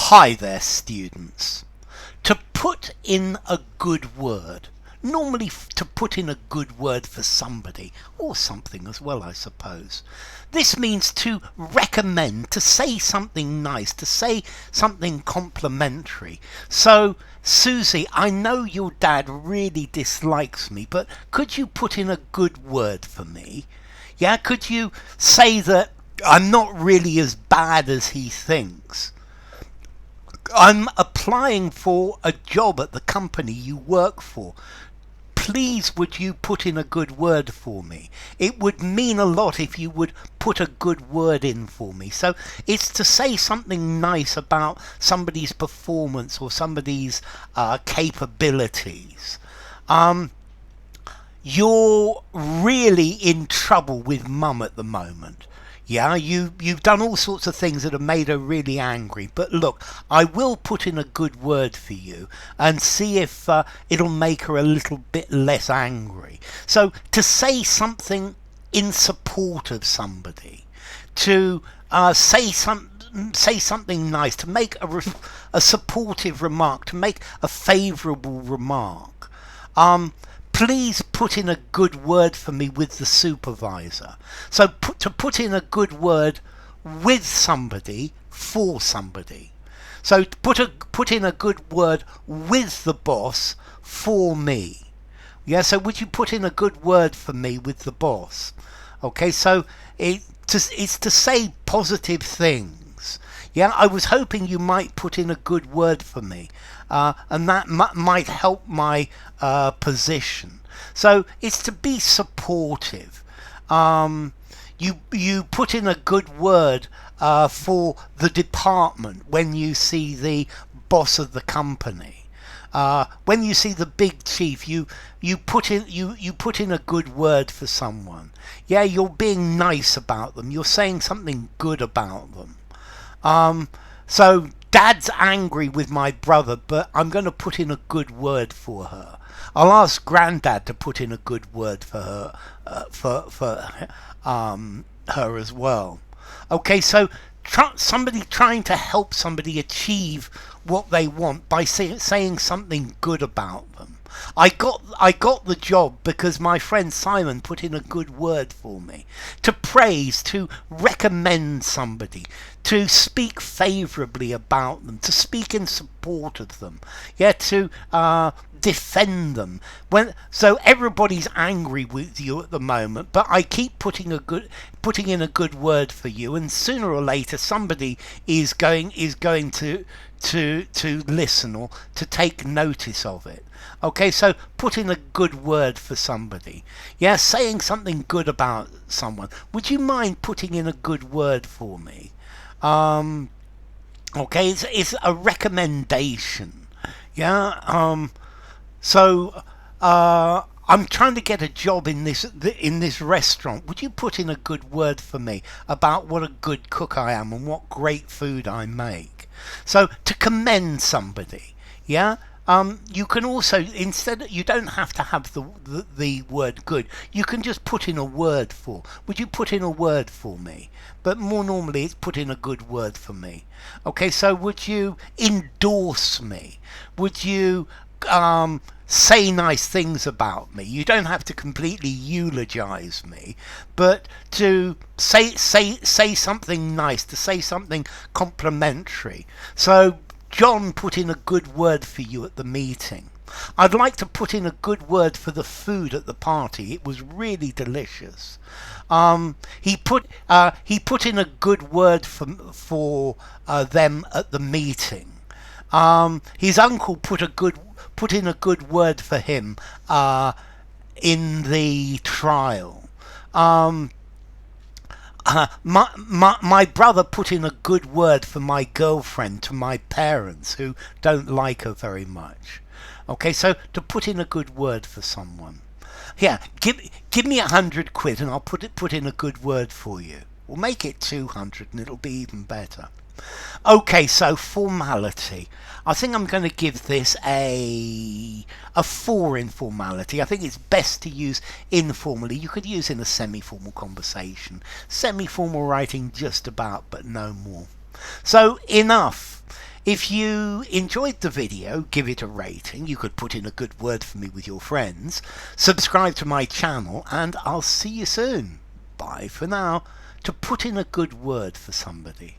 Hi there, students. To put in a good word. Normally to put in a good word for somebody or something as well, I suppose. This means to recommend, to say something nice, to say something complimentary. So, Susie, I know your dad really dislikes me, but could you put in a good word for me? Yeah, could you say that I'm not really as bad as he thinks? I'm applying for a job at the company you work for. Please would you put in a good word for me? It would mean a lot if you would put a good word in for me. So it's to say something nice about somebody's performance or somebody's capabilities. You're really in trouble with mum at the moment. Yeah, you've done all sorts of things that have made her really angry. But look, I will put in a good word for you and see if it'll make her a little bit less angry. So to say something in support of somebody, to say something nice, to make a supportive remark, to make a favourable remark. Please put in a good word for me with the supervisor. So to put in a good word with somebody, for somebody. So put in a good word with the boss, for me. Yeah, so would you put in a good word for me with the boss? Okay, so it's to say positive things. Yeah, I was hoping you might put in a good word for me, and that might help my position. So it's to be supportive. You put in a good word for the department when you see the boss of the company. When you see the big chief, you put in a good word for someone. Yeah, you're being nice about them. You're saying something good about them. So Dad's angry with my brother, but I'm going to put in a good word for her. I'll ask Granddad to put in a good word for her, her as well. Okay, so somebody trying to help somebody achieve what they want by saying something good about them. I got the job because my friend Simon put in a good word for me. To praise, to recommend somebody, to speak favourably about them, to speak in support of them. Yeah, to defend them. So everybody's angry with you at the moment, but I keep putting in a good word for you, and sooner or later somebody is going to listen or to take notice of it. Okay, so put in a good word for somebody. Yeah, saying something good about someone. Would you mind putting in a good word for me? Okay, it's a recommendation. Yeah. So I'm trying to get a job in this restaurant. Would you put in a good word for me about what a good cook I am and what great food I make? So to commend somebody, yeah. You can also, you don't have to have the word good. You can just put in a word for. Would you put in a word for me? But more normally, it's put in a good word for me. Okay, so would you endorse me? Would you say nice things about me? You don't have to completely eulogize me, but to say something nice, to say something complimentary. So John put in a good word for you at the meeting. I'd like to put in a good word for the food at the party. It was really delicious. He put in a good word for them at the meeting. His uncle put in a good word for him in the trial. My brother put in a good word for my girlfriend to my parents, who don't like her very much. Okay, so to put in a good word for someone. Yeah, give me 100 quid and I'll put in a good word for you. We'll make it 200 and it'll be even better. Okay, so formality. I think I'm going to give this a 4 in formality. I think it's best to use informally. You could use in a semi-formal conversation. Semi-formal writing just about, but no more. So enough. If you enjoyed the video, give it a rating. You could put in a good word for me with your friends. Subscribe to my channel, and I'll see you soon. Bye for now. To put in a good word for somebody.